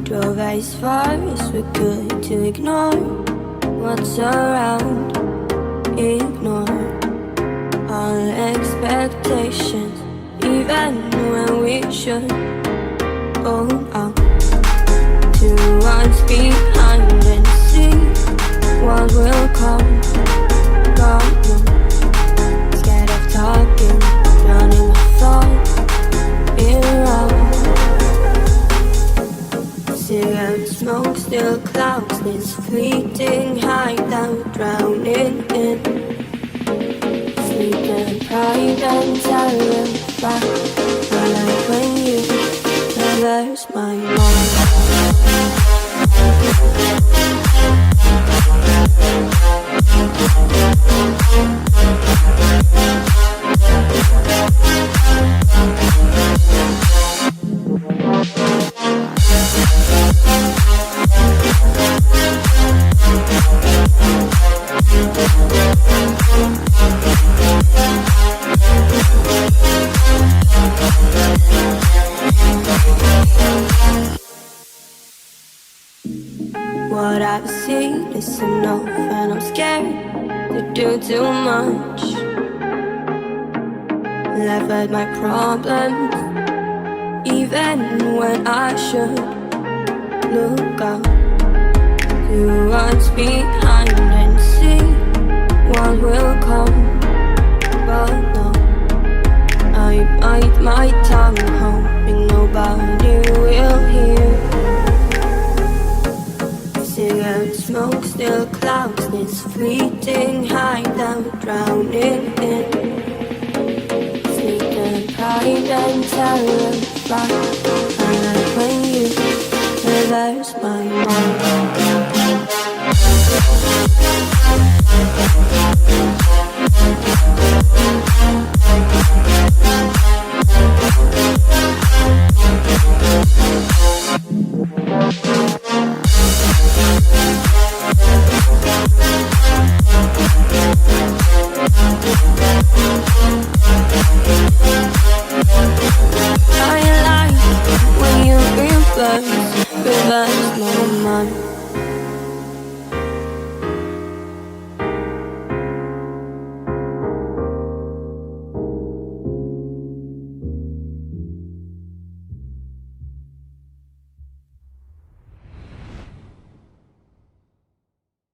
Drove as far as we could to ignore what's around. Ignore all expectations, even when we should hold on to what's behind and see what will come. God knows, scared of talking, drowning my thoughts in love. Cigarette smoke still clouds this fleeting high down, drowning in sleep and pride and terrified. I like when you traverse my mind. What I've seen is enough, and I'm scared to do too much. Laugh at my problems, even when I should look up to what's behind and see what will come. But no, I bite my tongue, hoping nobody will hear. Cigarette smoke still clouds this fleeting high down, drowning in sleep and pride and terrified.